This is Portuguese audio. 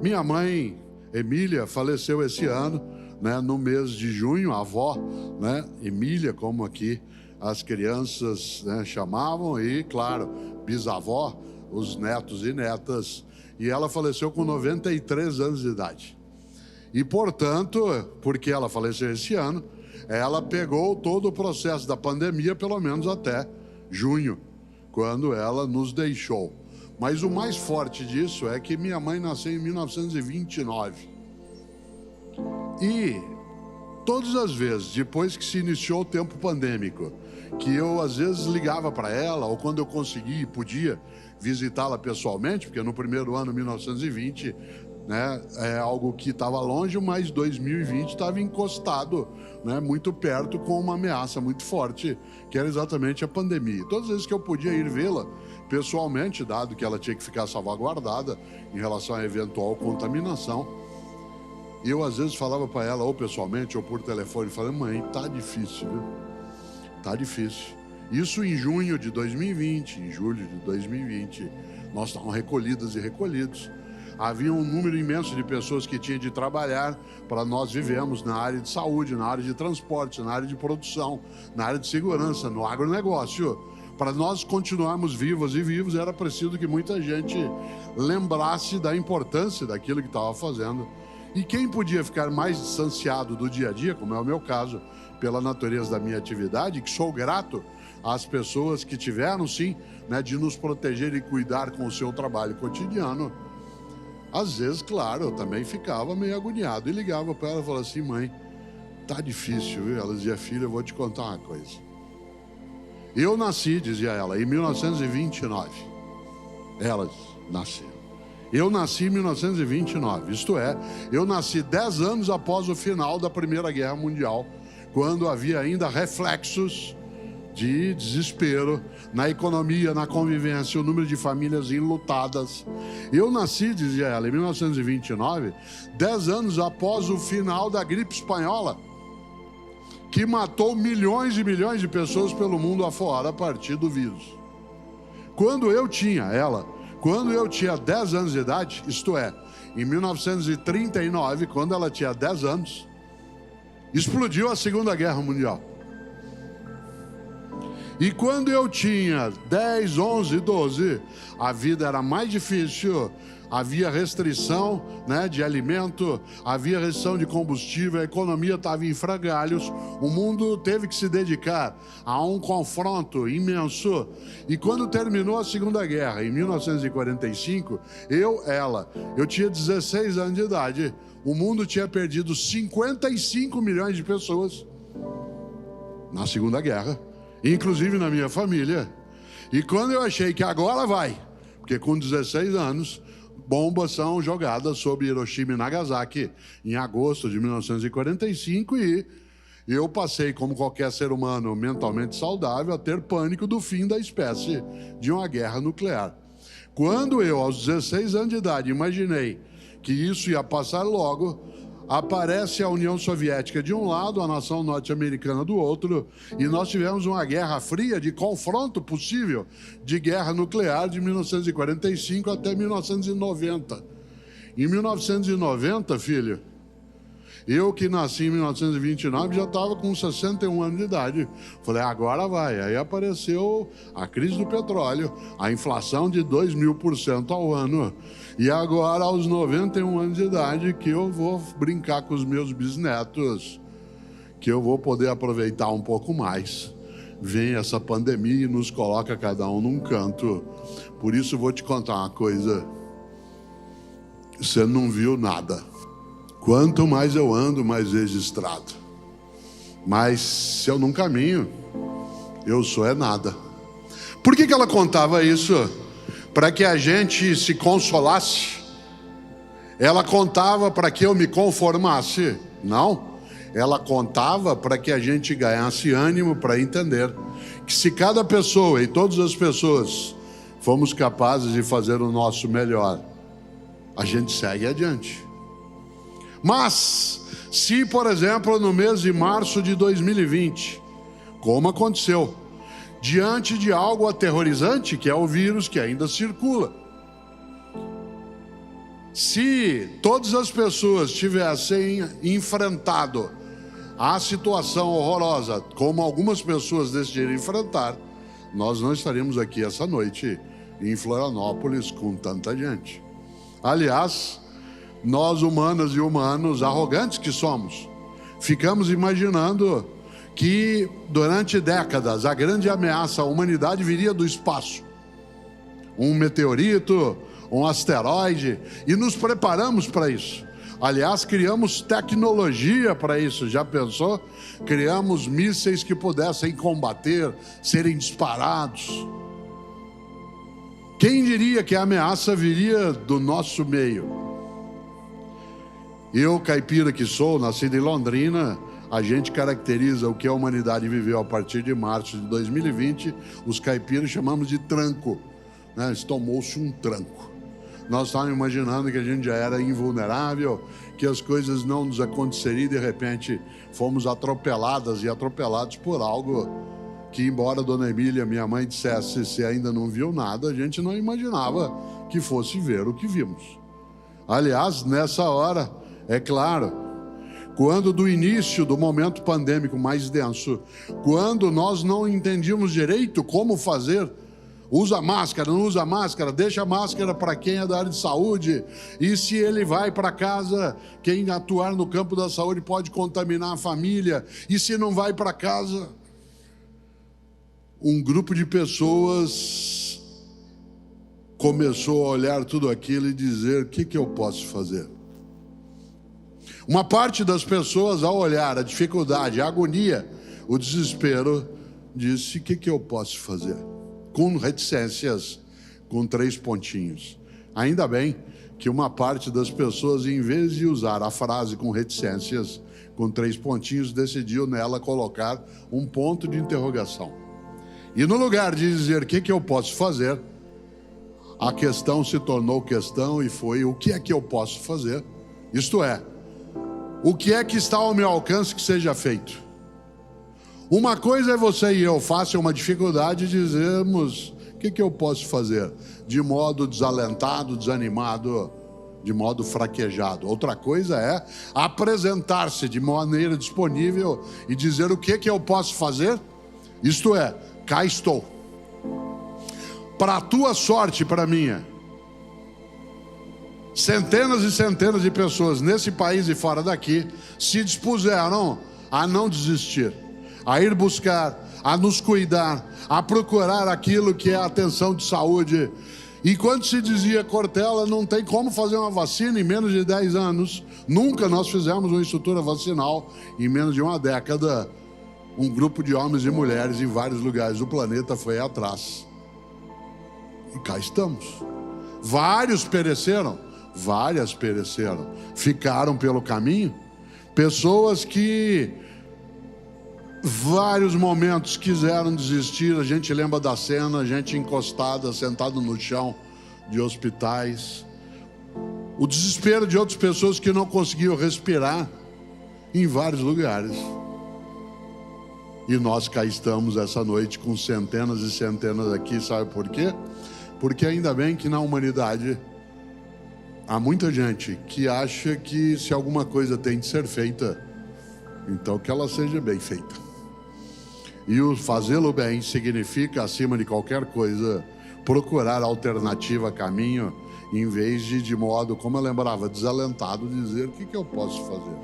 Minha mãe, Emília, faleceu esse ano, né, no mês de junho, a avó, né, Emília, como aqui as crianças, né, chamavam, e, claro, bisavó, os netos e netas. E ela faleceu com 93 anos de idade. E, portanto, porque ela faleceu esse ano, ela pegou todo o processo da pandemia, pelo menos até junho, quando ela nos deixou. Mas o mais forte disso é que minha mãe nasceu em 1929. E todas as vezes, depois que se iniciou o tempo pandêmico, que eu às vezes ligava para ela, ou quando eu conseguia e podia visitá-la pessoalmente, porque no primeiro ano, 1920, né, é algo que estava longe, mas 2020 estava encostado, né, muito perto, com uma ameaça muito forte, que era exatamente a pandemia. Todas as vezes que eu podia ir vê-la pessoalmente, dado que ela tinha que ficar salvaguardada em relação à eventual contaminação, eu às vezes falava para ela, ou pessoalmente, ou por telefone, falando: mãe, tá difícil, viu? Tá difícil. Isso em junho de 2020, em julho de 2020, nós estávamos recolhidas e recolhidos. Havia um número imenso de pessoas que tinham de trabalhar para nós vivemos na área de saúde, na área de transporte, na área de produção, na área de segurança, no agronegócio. Para nós continuarmos vivas e vivos, era preciso que muita gente lembrasse da importância daquilo que estava fazendo. E quem podia ficar mais distanciado do dia a dia, como é o meu caso, pela natureza da minha atividade, que sou grato às pessoas que tiveram, sim, né, de nos proteger e cuidar com o seu trabalho cotidiano. Às vezes, claro, eu também ficava meio agoniado e ligava para ela e falava assim: mãe, tá difícil, viu? Ela dizia: filha, eu vou te contar uma coisa. Eu nasci, dizia ela, em 1929. Ela nasceu. Eu nasci em 1929, isto é, eu nasci 10 anos após o final da Primeira Guerra Mundial, quando havia ainda reflexos de desespero na economia, na convivência, o número de famílias enlutadas. Eu nasci, dizia ela, em 1929, 10 anos após o final da gripe espanhola, que matou milhões e milhões de pessoas pelo mundo afora a partir do vírus. Quando eu tinha 10 anos de idade, isto é, em 1939, quando ela tinha 10 anos, explodiu a Segunda Guerra Mundial. E quando eu tinha 10, 11, 12, a vida era mais difícil, havia restrição, né, de alimento, havia restrição de combustível, a economia estava em frangalhos, o mundo teve que se dedicar a um confronto imenso. E quando terminou a Segunda Guerra, em 1945, eu tinha 16 anos de idade, o mundo tinha perdido 55 milhões de pessoas na Segunda Guerra, inclusive na minha família. E quando eu achei que agora vai, porque com 16 anos, bombas são jogadas sobre Hiroshima e Nagasaki em agosto de 1945, e eu passei, como qualquer ser humano mentalmente saudável, a ter pânico do fim da espécie, de uma guerra nuclear. Quando eu, aos 16 anos de idade, imaginei que isso ia passar logo, aparece a União Soviética de um lado, a nação norte-americana do outro, e nós tivemos uma guerra fria de confronto possível de guerra nuclear de 1945 até 1990. Em 1990, filho, eu que nasci em 1929 já estava com 61 anos de idade. Falei, agora vai. Aí apareceu a crise do petróleo, a inflação de 2.000% ao ano. E agora, aos 91 anos de idade, que eu vou brincar com os meus bisnetos, que eu vou poder aproveitar um pouco mais. Vem essa pandemia e nos coloca cada um num canto. Por isso, vou te contar uma coisa. Você não viu nada. Quanto mais eu ando, mais registrado. Mas se eu não caminho, eu sou é nada. Por que ela contava isso? Para que a gente se consolasse? Ela contava para que eu me conformasse? Não. Ela contava para que a gente ganhasse ânimo para entender que se cada pessoa e todas as pessoas fomos capazes de fazer o nosso melhor, a gente segue adiante. Mas, se, por exemplo, no mês de março de 2020, como aconteceu, diante de algo aterrorizante, que é o vírus que ainda circula, Se todas as pessoas tivessem enfrentado a situação horrorosa, como algumas pessoas decidiram enfrentar, nós não estaríamos aqui essa noite em Florianópolis com tanta gente. Aliás, nós humanas e humanos, arrogantes que somos, ficamos imaginando que durante décadas a grande ameaça à humanidade viria do espaço. Um meteorito, um asteroide, e nos preparamos para isso. Aliás, criamos tecnologia para isso, já pensou? Criamos mísseis que pudessem combater, serem disparados. Quem diria que a ameaça viria do nosso meio? Eu, caipira que sou, nascido em Londrina, a gente caracteriza o que a humanidade viveu a partir de março de 2020, os caipiras chamamos de tranco, né? Tomou-se um tranco. Nós estávamos imaginando que a gente já era invulnerável, que as coisas não nos aconteceriam e de repente fomos atropeladas e atropelados por algo que, embora Dona Emília, minha mãe, dissesse se ainda não viu nada, a gente não imaginava que fosse ver o que vimos. Aliás, nessa hora, é claro, quando do início do momento pandêmico mais denso, quando nós não entendíamos direito como fazer, usa máscara, não usa máscara, deixa a máscara para quem é da área de saúde, e se ele vai para casa, quem atuar no campo da saúde pode contaminar a família, e se não vai para casa, um grupo de pessoas começou a olhar tudo aquilo e dizer: o que eu posso fazer? Uma parte das pessoas, ao olhar a dificuldade, a agonia, o desespero, disse: o que eu posso fazer? Com reticências, com 3 pontinhos. Ainda bem que uma parte das pessoas, em vez de usar a frase com reticências, com 3 pontinhos, decidiu nela colocar um ponto de interrogação. E no lugar de dizer: o que eu posso fazer, a questão se tornou questão e foi: o que é que eu posso fazer? Isto é, o que é que está ao meu alcance que seja feito? Uma coisa é você e eu, fácil uma dificuldade, e dizermos: o que eu posso fazer? De modo desalentado, desanimado, de modo fraquejado. Outra coisa é apresentar-se de maneira disponível e dizer: o que eu posso fazer? Isto é, cá estou. Para a tua sorte e para a minha, centenas e centenas de pessoas nesse país e fora daqui se dispuseram a não desistir, a ir buscar, a nos cuidar, a procurar aquilo que é a atenção de saúde. E quando se dizia: Cortella, não tem como fazer uma vacina em menos de 10 anos, nunca nós fizemos uma estrutura vacinal em menos de uma década, um grupo de homens e mulheres em vários lugares do planeta foi atrás. E cá estamos. Vários pereceram, várias pereceram, ficaram pelo caminho, pessoas que vários momentos quiseram desistir. A gente lembra da cena, a gente encostada, sentado no chão de hospitais, o desespero de outras pessoas que não conseguiam respirar em vários lugares. E nós cá estamos essa noite com centenas e centenas aqui, sabe por quê? Porque ainda bem que na humanidade há muita gente que acha que se alguma coisa tem de ser feita, então que ela seja bem feita. E o fazê-lo bem significa, acima de qualquer coisa, procurar alternativa, caminho, em vez de modo, como eu lembrava, desalentado, dizer: o que eu posso fazer?